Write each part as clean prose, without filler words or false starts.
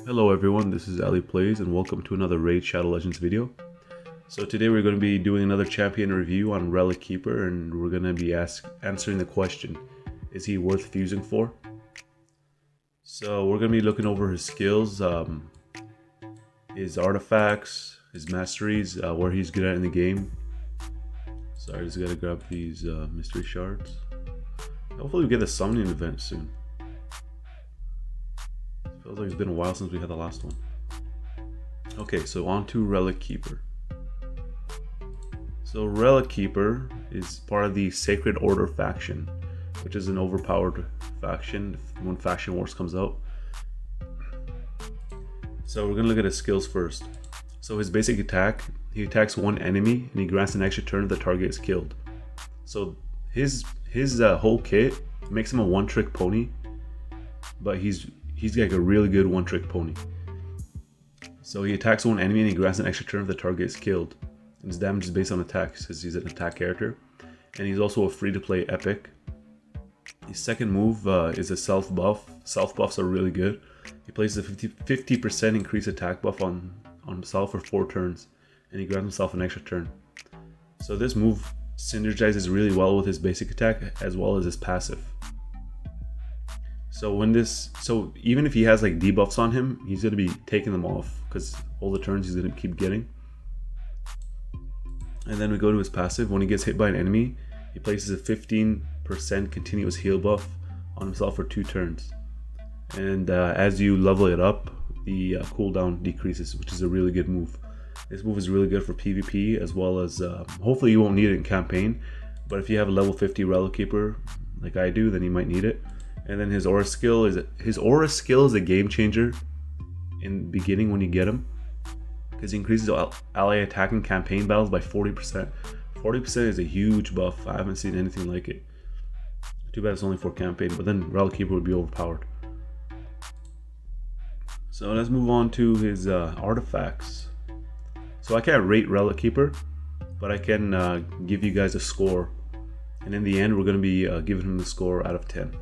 Hello everyone, this is Ali Plays and welcome to another Raid Shadow Legends video. So today we're going to be doing another champion review on Relickeeper and we're going to be answering the question, is he worth fusing for? So we're going to be looking over his skills, his artifacts, his masteries, where he's good at in the game. Sorry, I just got to grab these mystery shards. Hopefully we get the summoning event soon. Feels like it's been a while since we had the last one. Okay, so on to Relickeeper. So Relickeeper is part of the Sacred Order faction, which is an overpowered faction when Faction Wars comes out. So we're going to look at his skills first. So his basic attack, he attacks one enemy and he grants an extra turn if the target is killed. So his whole kit makes him a one-trick pony, but he's like a really good one-trick pony. So he attacks one enemy and he grants an extra turn if the target is killed. And his damage is based on attacks because he's an attack character. And he's also a free-to-play epic. His second move is a self buff. Self buffs are really good. He places a 50% increased attack buff on himself for 4 turns. And he grants himself an extra turn. So this move synergizes really well with his basic attack as well as his passive. So even if he has like debuffs on him, he's going to be taking them off because all the turns he's going to keep getting. And then we go to his passive. When he gets hit by an enemy, he places a 15% continuous heal buff on himself for 2 turns. And as you level it up, the cooldown decreases, which is a really good move. This move is really good for PvP as well as, hopefully you won't need it in campaign, but if you have a level 50 Relickeeper like I do, then you might need it. And then his aura skill is a game changer in the beginning when you get him, because he increases ally attack in campaign battles by 40%. 40% is a huge buff. I haven't seen anything like it. Too bad it's only for campaign, but then Relickeeper would be overpowered. So let's move on to his artifacts. So I can't rate Relickeeper, but I can give you guys a score, and in the end we're going to be giving him the score out of 10.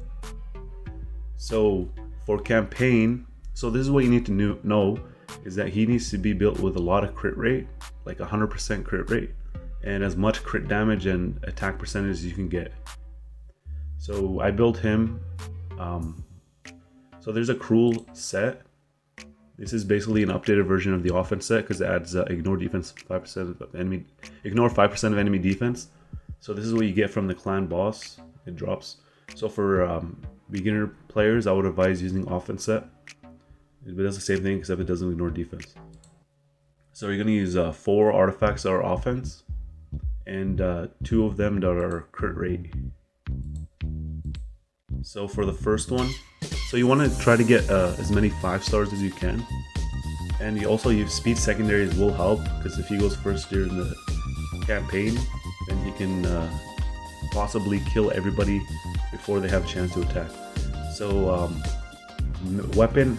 So for campaign, so this is what you need to know is that he needs to be built with a lot of crit rate, like 100% crit rate, and as much crit damage and attack percentage as you can get. So I built him, so there's a cruel set. This is basically an updated version of the offense set because it adds ignore 5% of enemy defense. So this is what you get from the clan boss. It drops. So for beginner players, I would advise using offense set. It does the same thing except it doesn't ignore defense. So you're going to use 4 artifacts that are offense and 2 of them that are crit rate. So for the first one, so you want to try to get as many 5 stars as you can. And you also use speed secondaries will help, because if he goes first during the campaign, then he can possibly kill everybody before they have a chance to attack. So the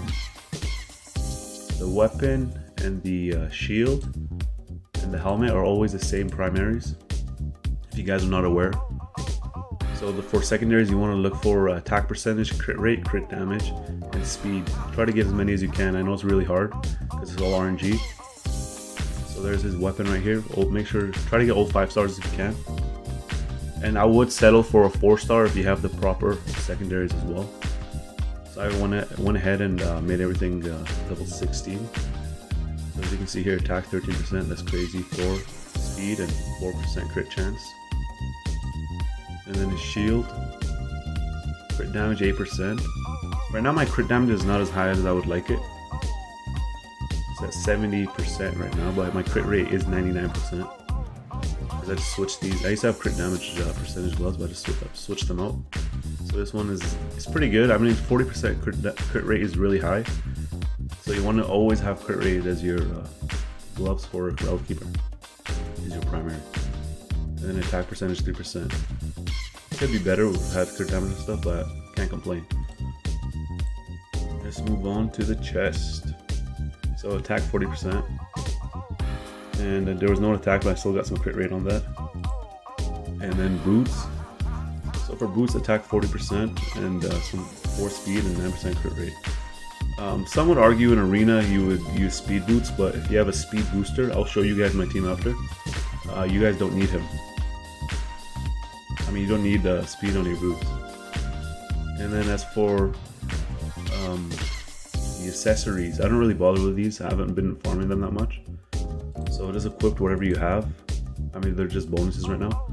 weapon and the shield and the helmet are always the same primaries, if you guys are not aware. So for secondaries, you want to look for attack percentage, crit rate, crit damage, and speed. Try to get as many as you can. I know it's really hard because it's all RNG. So there's his weapon right here. Make sure, try to get all 5 stars if you can. And I would settle for a 4-star if you have the proper secondaries as well. So I went ahead and made everything level 16. So as you can see here, attack 13%, that's crazy. 4 speed and 4% crit chance. And then his shield, crit damage 8%. Right now my crit damage is not as high as I would like it. It's at 70% right now, but my crit rate is 99%. I just switched these. I used to have crit damage percentage gloves, but I just switched them out. So this one is pretty good. I mean, 40% crit rate is really high. So you want to always have crit rate as your gloves for Relickeeper. Is your primary. And then attack percentage 3%. Could be better with crit damage and stuff, but can't complain. Let's move on to the chest. So attack 40%. And there was no attack, but I still got some crit rate on that. And then boots. So for boots, attack 40% and some 4 speed and 9% crit rate. Some would argue in arena you would use speed boots, but if you have a speed booster, I'll show you guys my team after. You guys don't need him. I mean, you don't need speed on your boots. And then as for the accessories, I don't really bother with these. I haven't been farming them that much. So it is equipped whatever you have. I mean, they're just bonuses right now.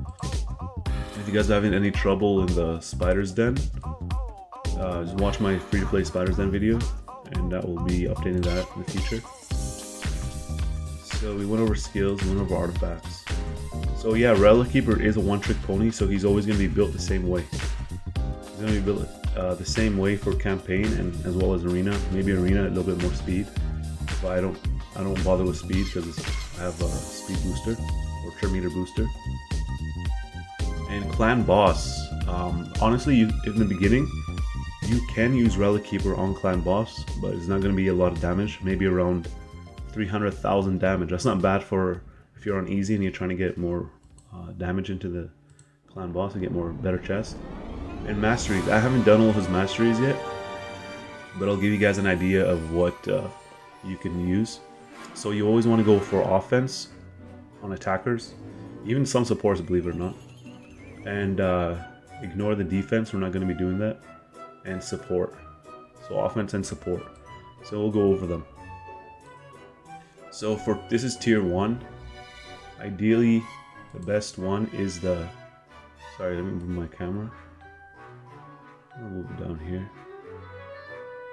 If you guys are having any trouble in the Spider's Den, just watch my free-to-play Spider's Den video, and that will be updating that in the future. So we went over skills, we went over artifacts. So yeah, Relickeeper is a one-trick pony, so he's always going to be built the same way. He's going to be built the same way for campaign and as well as arena. Maybe arena a little bit more speed, but I don't bother with speed because I have a speed booster or turn meter booster. And clan boss, honestly, in the beginning, you can use Relickeeper on clan boss, but it's not going to be a lot of damage. Maybe around 300,000 damage. That's not bad for if you're on easy and you're trying to get more damage into the clan boss and get better chest. And masteries, I haven't done all of his masteries yet, but I'll give you guys an idea of what you can use. So you always want to go for offense on attackers, even some supports, believe it or not. And ignore the defense, we're not going to be doing that. And support, so offense and support. So we'll go over them. So this is tier 1. Ideally, the best one is the... Sorry, let me move my camera. I'll move it down here.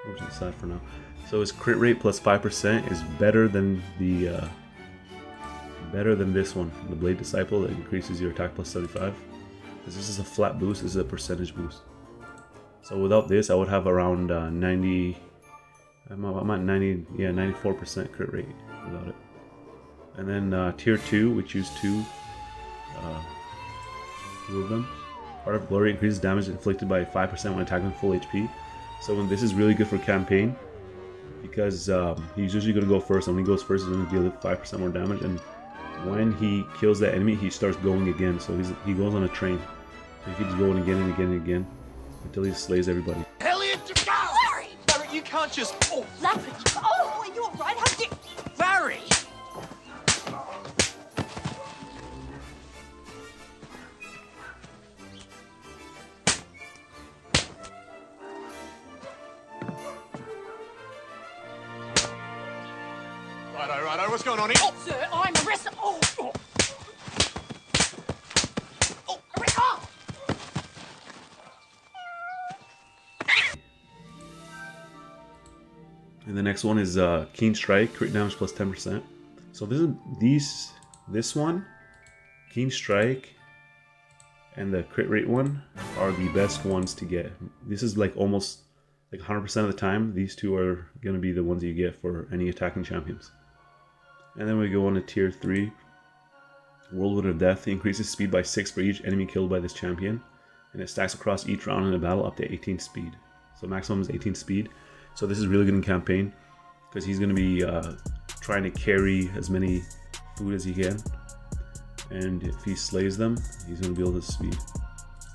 Move to the side for now. So his crit rate plus 5% is better than the this one, the Blade Disciple, that increases your attack plus 75. Because this is a flat boost, this is a percentage boost. So without this, I would have around 90. I'm at 90, yeah, 94% crit rate without it. And then tier 2, we choose two of them. Heart of Glory increases damage inflicted by 5% when attacking full HP. So this is really good for campaign because he's usually going to go first, and when he goes first, he's going to deal 5% more damage. And when he kills that enemy, he starts going again. So he goes on a train. So he keeps going again and again and again until he slays everybody. Elliot, go! Larry! Larry, you can't just... Oh, Larry! Oh, are you alright? How did you... Larry! Righto, what's going on here? Oh, sir, I'm arrested. Oh! Arrest! And the next one is Keen Strike, crit damage plus 10%. So this one, Keen Strike, and the crit rate one are the best ones to get. This is like almost like 100% of the time, these two are going to be the ones you get for any attacking champions. And then we go on to tier 3. Whirlwind of Death increases speed by 6 for each enemy killed by this champion, and it stacks across each round in a battle up to 18 speed. So maximum is 18 speed. So this is really good in campaign because he's going to be trying to carry as many food as he can, and if he slays them, he's going to build his speed.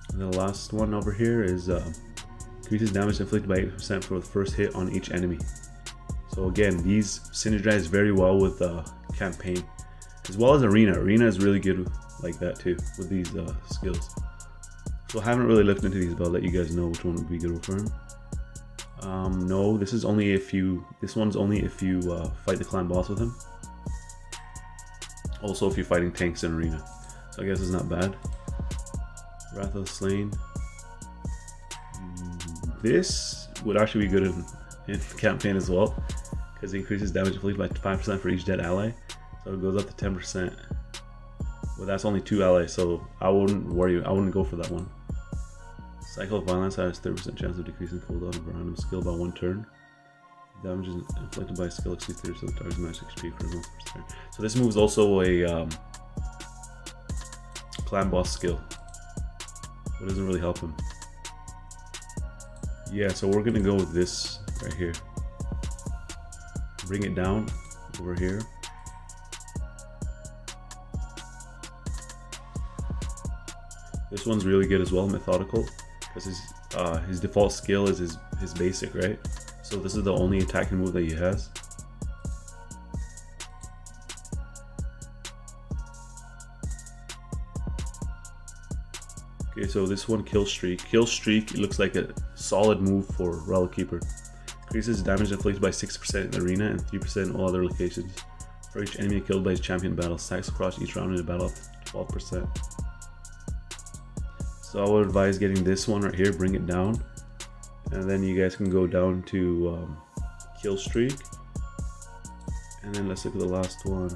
And the last one over here is increases damage inflicted by 8% for the first hit on each enemy. So again, these synergize very well with campaign, as well as arena. Arena is really good like that too with these skills. So I haven't really looked into these, but I'll let you guys know which one would be good for him. No, this is only if you. This one's only if you fight the clan boss with him. Also, if you're fighting tanks in arena. So I guess it's not bad. Wrath of the Slain. This would actually be good in campaign as well, because it increases damage inflicted by 5% for each dead ally. So it goes up to 10%. But that's only 2 allies, so I wouldn't worry. I wouldn't go for that one. Cycle of Violence has 30% chance of decreasing cooldown of a random skill by 1 turn. Damage is inflicted by a skill exceeds 30%, so the target's max HP for everyone first turn. So this move is also a clan boss skill. It doesn't really help him. Yeah, so we're gonna go with this right here. Bring it down over here. This one's really good as well, Methodical, because his default skill is his basic, right? So this is the only attacking move that he has. Okay, so this one, Kill Streak. Kill Streak, it looks like a solid move for Relickeeper. Increases damage inflicted by 6% in the arena and 3% in all other locations. For each enemy killed by his champion battle, stacks across each round in a battle up to 12%. So I would advise getting this one right here, bring it down. And then you guys can go down to Kill Streak. And then let's look at the last one.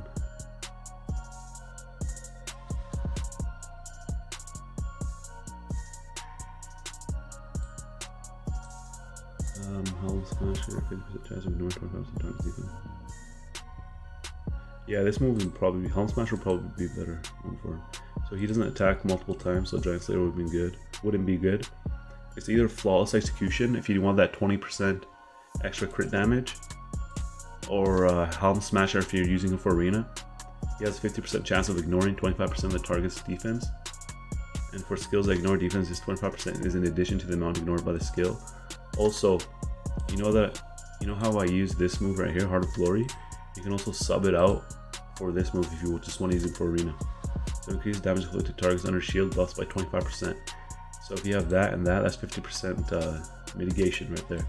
Hull Smasher, 50% chance of ignoring 25% target defense. Yeah, this move would probably be, Hull Smasher would probably be better for him. So he doesn't attack multiple times, so Giant Slayer would be good. Wouldn't be good. It's either Flawless Execution if you want that 20% extra crit damage, or Helm Smasher if you're using it for arena. He has a 50% chance of ignoring 25% of the target's defense. And for skills that ignore defense, this 25% is in addition to the amount ignored by the skill. Also, you know how I use this move right here, Heart of Glory? You can also sub it out for this move if you just want to use it for arena. So increase damage inflicted to targets under shield buffs by 25%. So if you have that and that, that's 50% mitigation right there.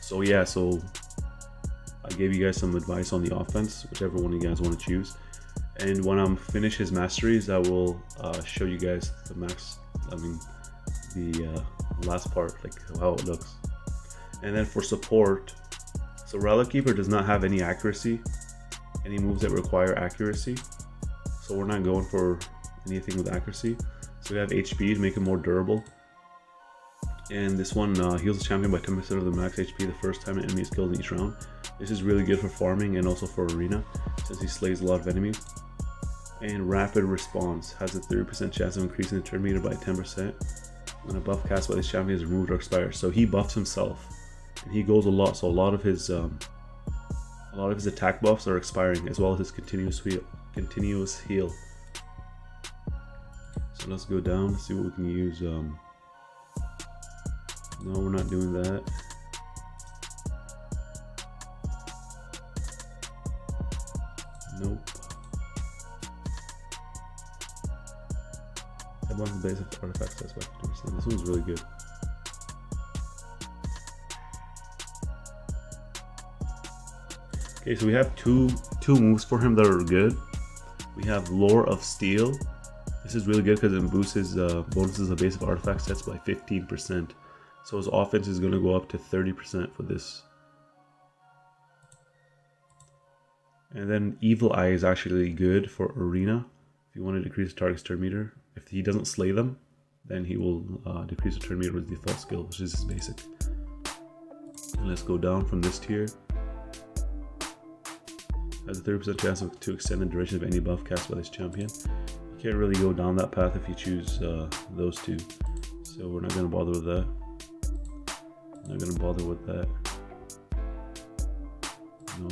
So yeah, so I gave you guys some advice on the offense, whichever one you guys want to choose. And when I'm finished his masteries, I will show you guys the the last part, like how it looks. And then for support, so Relickeeper does not have any accuracy, any moves that require accuracy. So we're not going for anything with accuracy. So we have HP to make it more durable. And this one heals the champion by 10% of the max HP the first time an enemy is killed in each round. This is really good for farming and also for arena, since he slays a lot of enemies. And Rapid Response has a 30% chance of increasing the turn meter by 10% when a buff cast by this champion is removed or expires. So he buffs himself, and he goes a lot. So a lot of his attack buffs are expiring, as well as his continuous heal. So let's go down, see what we can use. No, we're not doing that. Nope. One's the base of artifacts, that's by 50%. This one's really good. Okay, so we have two moves for him that are good. We have Lore of Steel. This is really good because it boosts his bonuses of base of artifact sets by 15%. So his offense is going to go up to 30% for this. And then Evil Eye is actually good for arena. If you want to decrease the target's turn meter. If he doesn't slay them, then he will decrease the turn meter with default skill, which is his basic. And let's go down from this tier. Has a 30% chance to extend the duration of any buff cast by this champion. You can't really go down that path if you choose those two. So we're not going to bother with that. Not going to bother with that. No.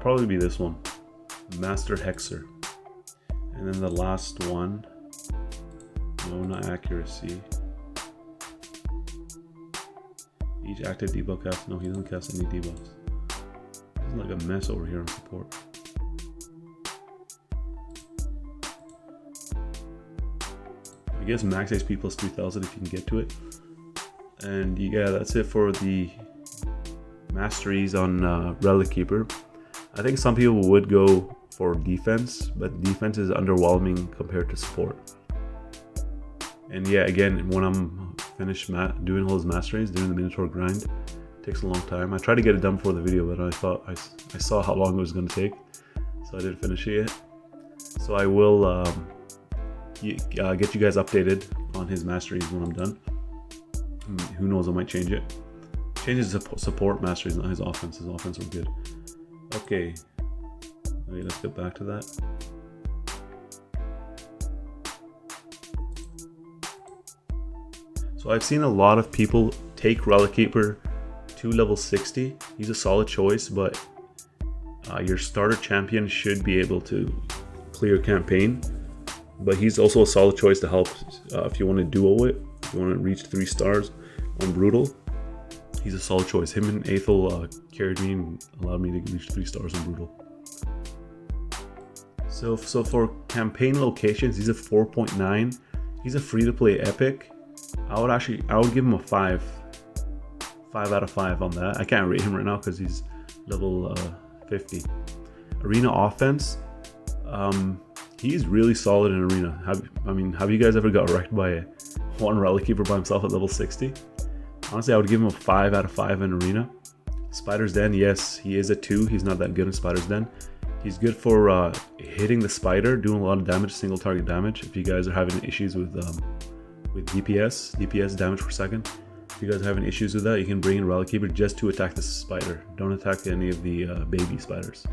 Probably be this one, Master Hexer. And then the last one, no, not accuracy. Each active debuff cast, no, he doesn't cast any debuffs. It's like a mess over here on support. I guess max HP plus 3000 if you can get to it. And yeah, that's it for the masteries on Relickeeper. I think some people would go for defense, but defense is underwhelming compared to support. And yeah, again, when I'm finished doing all his masteries, doing the Minotaur grind, it takes a long time. I tried to get it done before the video, but I thought I saw how long it was going to take, so I didn't finish it yet. So I will get you guys updated on his masteries when I'm done. Who knows, I might change it. Change his support masteries, not his offense. His offense were good. Okay, let's get back to that. So I've seen a lot of people take Relickeeper to level 60. He's a solid choice, but your starter champion should be able to clear campaign. But he's also a solid choice to help if you want to duo it. If you want to reach 3 stars on Brutal, he's a solid choice. Him and Aethel carried me and allowed me to reach 3 stars on Brutal. So for campaign locations, he's a 4.9. He's a free-to-play epic. I would give him a 5 out of 5 on that. I can't rate him right now because he's level 50. Arena offense, he's really solid in arena. Have you guys ever got wrecked by one Relickeeper by himself at level 60? Honestly, I would give him a 5 out of 5 in arena. Spider's Den, yes, he is a 2. He's not that good in Spider's Den. He's good for hitting the spider, doing a lot of damage, single target damage. If you guys are having issues with DPS damage per second, if you guys are having issues with that, you can bring in Relickeeper just to attack the spider. Don't attack any of the baby spiders.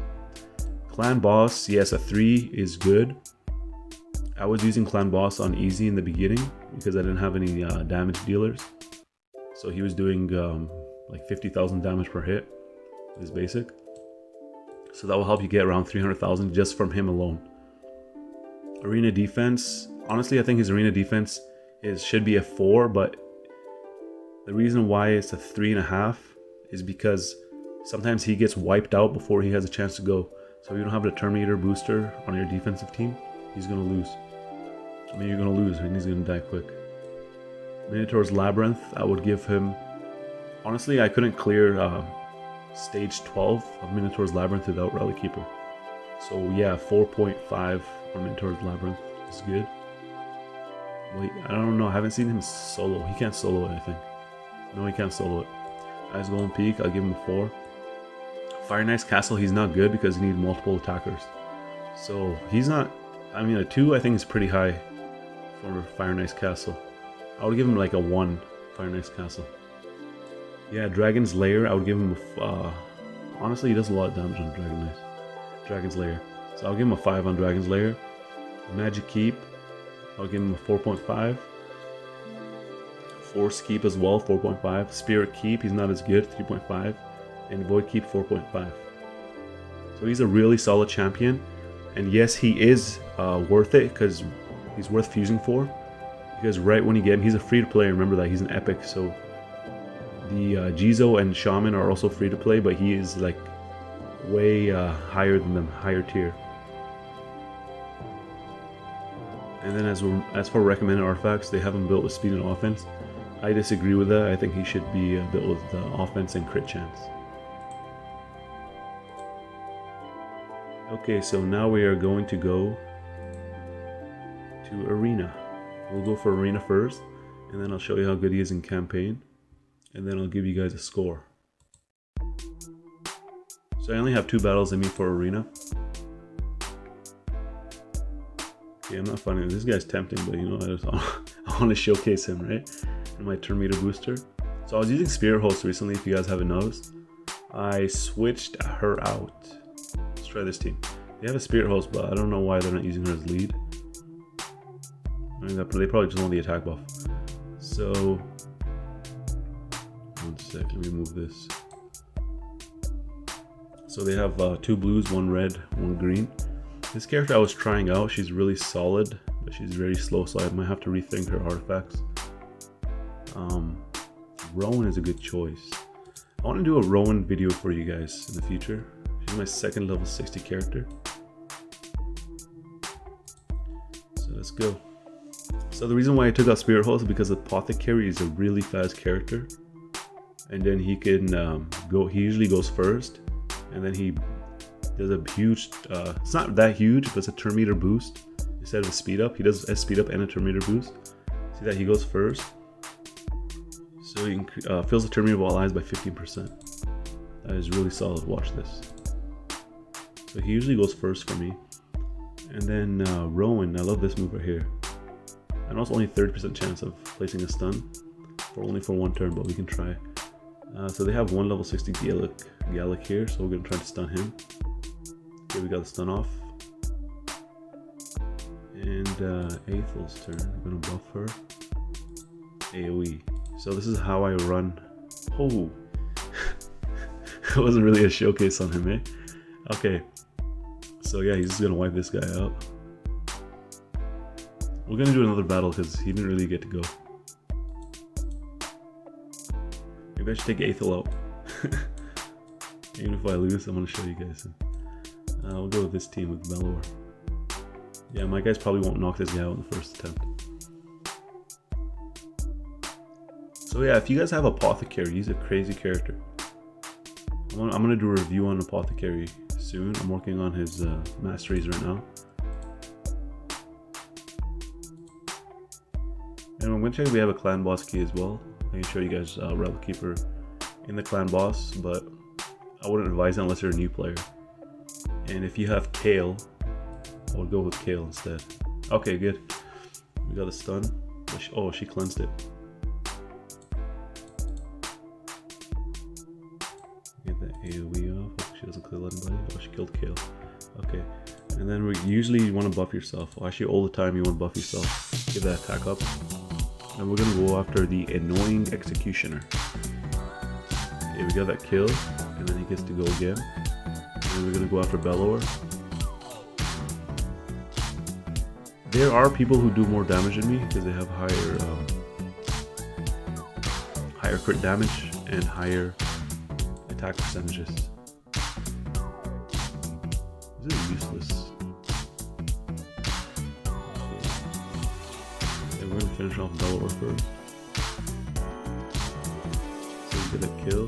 Clan Boss, yes, a 3 is good. I was using Clan Boss on easy in the beginning because I didn't have any damage dealers. So he was doing like 50,000 damage per hit, is basic. So that will help you get around 300,000 just from him alone. Arena defense, honestly, I think his arena defense should be a 4, but the reason why it's a 3.5 is because sometimes he gets wiped out before he has a chance to go. So if you don't have the Terminator booster on your defensive team, he's going to lose. I mean, you're going to lose and he's going to die quick. Minotaur's Labyrinth, I would give him... Honestly, I couldn't clear stage 12 of Minotaur's Labyrinth without Relickeeper. So yeah, 4.5 for Minotaur's Labyrinth is good. Wait, I don't know, I haven't seen him solo. He can't solo it, I think. No, he can't solo it. Ice Golden Peak, I'll give him a 4. Fire Knight's Castle, he's not good because he needs multiple attackers. So he's not... I mean, a 2 I think is pretty high for Fire Knight's Castle. I would give him like a 1, Fire Knight's Castle. Yeah, Dragon's Lair, I would give him a... honestly, he does a lot of damage on Dragon's Lair. So I'll give him a 5 on Dragon's Lair. Magic Keep, I'll give him a 4.5. Force Keep as well, 4.5. Spirit Keep, he's not as good, 3.5. And Void Keep, 4.5. So he's a really solid champion. And yes, he is worth it because he's worth fusing for. Because right when you get him, he's a free-to-play, remember that, he's an epic, so... The Jizo and Shaman are also free to play, but he is like way higher than them, higher tier. And then as for recommended artifacts, they have him built with speed and offense. I disagree with that. I think he should be built with offense and crit chance. Okay, so now we are going to go to Arena. We'll go for Arena first, and then I'll show you how good he is in campaign. And then I'll give you guys a score. So I only have 2 battles in me for Arena. Okay, I'm not finding this guy's tempting, but you know, I want to showcase him, right? And my Terminator booster. So I was using Spirit Host recently, if you guys haven't noticed. I switched her out. Let's try this team. They have a Spirit Host, but I don't know why they're not using her as lead. I mean, they probably just want the attack buff. So... one sec, let me move this. So they have 2 blues, 1 red, 1 green. This character I was trying out, she's really solid, but she's very slow, so I might have to rethink her artifacts. Rowan is a good choice. I want to do a Rowan video for you guys in the future. She's my 2nd level 60 character. So let's go. So the reason why I took out Spirit Host is because Apothecary is a really fast character. And then he can he usually goes first, and then he does a huge, it's not that huge, but it's a Terminator boost instead of a speed up. He does a speed up and a Terminator boost. See that he goes first, so he fills the Terminator ball lines by 15%. That is really solid. Watch this. So he usually goes first for me, and then Rowan. I love this move right here. I know it's only 30% chance of placing a stun, only for 1 turn, but we can try. So they have 1 level 60 Gallic here, so we're going to try to stun him. Okay, we got the stun off. And Aethel's turn, I'm going to buff her. AoE. So this is how I run. Oh! It wasn't really a showcase on him, eh? Okay. So yeah, he's just going to wipe this guy out. We're gonna do another battle because he didn't really get to go. Maybe I should take Aethel out. Even if I lose, I'm gonna show you guys. We'll go with this team with Belor. Yeah, my guys probably won't knock this guy out in the first attempt. So yeah, if you guys have Apothecary, he's a crazy character. I'm gonna do a review on Apothecary soon. I'm working on his masteries right now. And I'm gonna check if we have a clan boss key as well. I can show you guys Relickeeper in the clan boss, but I wouldn't advise it unless you're a new player. And if you have Kale, I would go with Kale instead. Okay, good. We got a stun. Oh, she cleansed it. Get that AoE off. Hope she doesn't kill anybody. Oh, she killed Kale. Okay. And then usually you want to buff yourself. Well, actually, all the time you want to buff yourself. Give that attack up. And we're going to go after the Annoying Executioner. Okay, we got that kill. And then he gets to go again. And we're going to go after Belor. There are people who do more damage than me because they have higher crit damage and higher attack percentages. This is useless. Okay, we're gonna finish off Belor first. So we get a kill.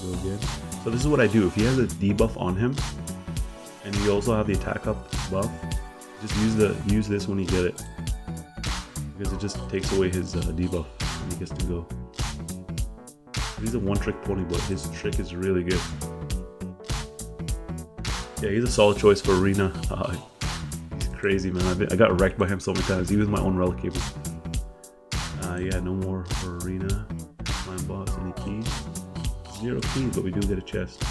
Go again. So this is what I do. If he has a debuff on him, and you also have the attack up buff, just use this when you get it, because it just takes away his debuff and he gets to go. He's a one-trick pony, but his trick is really good. Yeah, he's a solid choice for Arena. He's crazy, man. I got wrecked by him so many times. He was my own Relickeeper. Yeah, no more for Arena. My boss, any keys? 0 keys, but we do get a chest.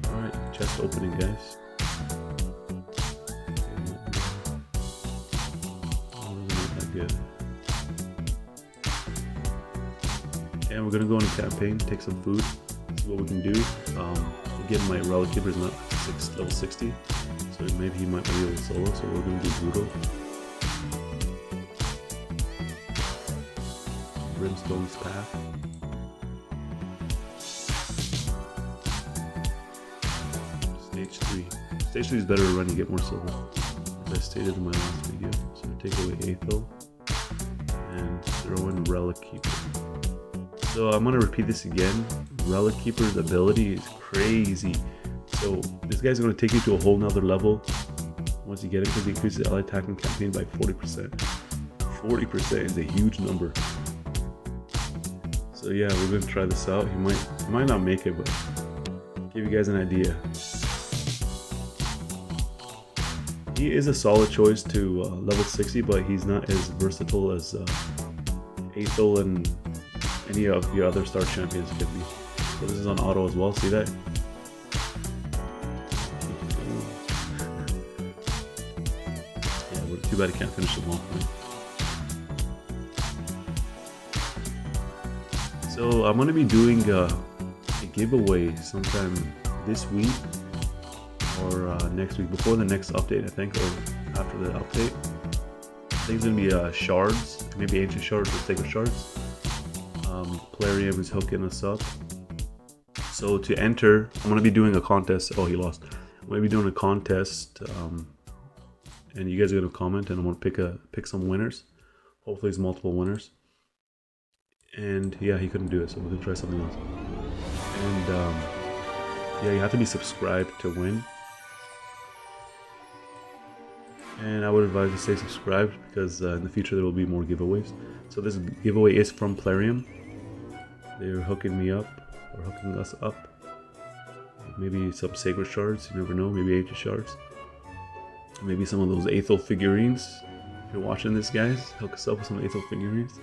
Alright, chest opening, guys. Good. And we're gonna go on a campaign, take some food, see what we can do. Again, my Relickeeper is not level 60, so maybe he might be able to solo, so we're gonna do Brutal. Brimstone's Path. Stage 3. Stage 3 is better to run, you get more silver, as I stated in my last video. So take away Aethel and throw in Relickeeper. So I'm gonna repeat this again. Relickeeper's ability is crazy. So this guy's gonna take you to a whole nother level once you get it, because he increases ally attack and campaign by 40%. 40% is a huge number. So yeah, we're gonna try this out. He might not make it, but give you guys an idea. He is a solid choice to level 60, but he's not as versatile as Aethel and any of your other star champions can be. So this is on auto as well, see that? Yeah, but too bad I can't finish them off, right? So I'm going to be doing a giveaway sometime this week or next week, before the next update, I think, or after the update. I think it's gonna be shards, maybe ancient shards or sacred shards. Plarium is hooking us up. So to enter, I'm gonna be doing a contest. Oh, he lost. I'm gonna be doing a contest, and you guys are gonna comment, and I'm gonna pick some winners. Hopefully, it's multiple winners. And yeah, he couldn't do it, so we're gonna try something else. And yeah, you have to be subscribed to win. And I would advise to stay subscribed, because in the future there will be more giveaways. So this giveaway is from Plarium. They're hooking me up, or hooking us up. Maybe some sacred shards, you never know, maybe ancient shards. Maybe some of those Aethel figurines. If you're watching this, guys, hook us up with some Aethel figurines.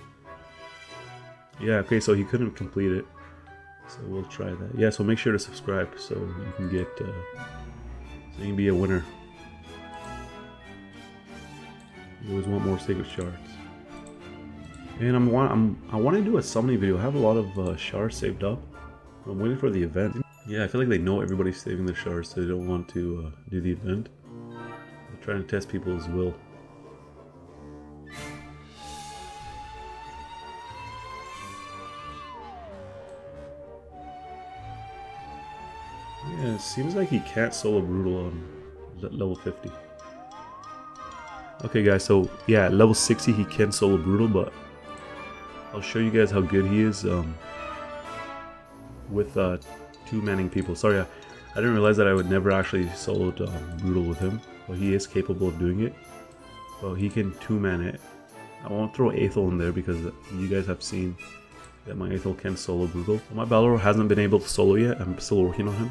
Yeah, okay, so he couldn't complete it. So we'll try that. Yeah, so make sure to subscribe so you can get, so you can be a winner. You always want more sacred shards. And I want to do a summoning video. I have a lot of shards saved up. I'm waiting for the event. Yeah, I feel like they know everybody's saving their shards, so they don't want to do the event. I'll trying to test people's will. Yeah, it seems like he can't solo brutal on level 50. Okay guys, so yeah, at level 60 he can solo brutal, but I'll show you guys how good he is with two-manning people. Sorry, I didn't realize that I would never actually solo brutal with him, but he is capable of doing it. Well, he can two-man it. I won't throw Aethel in there because you guys have seen that my Aethel can solo brutal. My Balor hasn't been able to solo yet. I'm still working on him.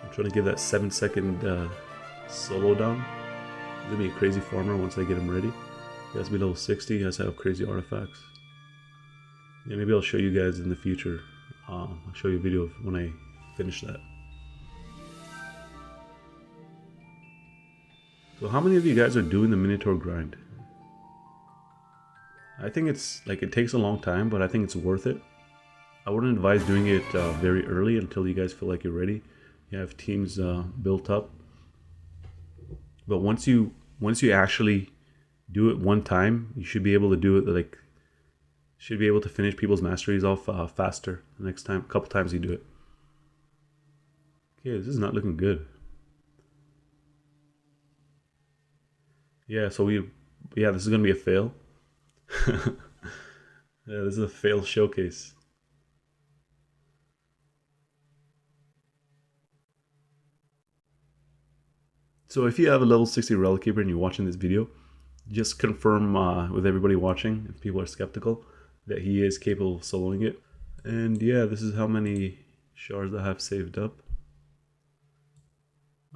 I'm trying to give that 7-second solo down. He's gonna be a crazy farmer once I get him ready. He has to be level 60. He has to have crazy artifacts. Yeah, maybe I'll show you guys in the future. I'll show you a video of when I finish that. So how many of you guys are doing the Minotaur grind? I think it's like it takes a long time, but I think it's worth it. I wouldn't advise doing it very early until you guys feel like you're ready. You have teams built up. But once you actually do it one time, you should be able to do it like should be able to finish people's masteries off faster the next time, a couple times you do it. Okay, this is not looking good. Yeah, so this is gonna be a fail. Yeah, this is a fail showcase. So if you have a level 60 Relickeeper and you're watching this video, just confirm with everybody watching, if people are skeptical, that he is capable of soloing it. And yeah, this is how many shards I have saved up.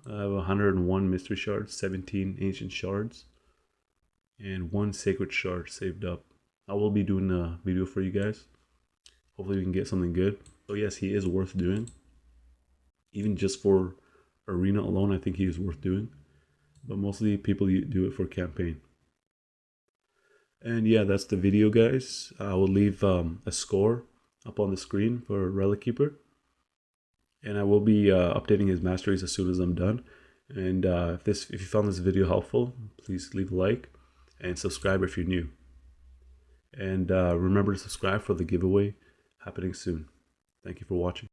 I have 101 mystery shards, 17 ancient shards, and 1 sacred shard saved up. I will be doing a video for you guys. Hopefully we can get something good. So yes, he is worth doing. Even just for arena alone, I think he is worth doing. But mostly people do it for campaign. And yeah, that's the video, guys. I will leave a score up on the screen for Relickeeper. And I will be updating his masteries as soon as I'm done. And if you found this video helpful, please leave a like and subscribe if you're new. And remember to subscribe for the giveaway happening soon. Thank you for watching.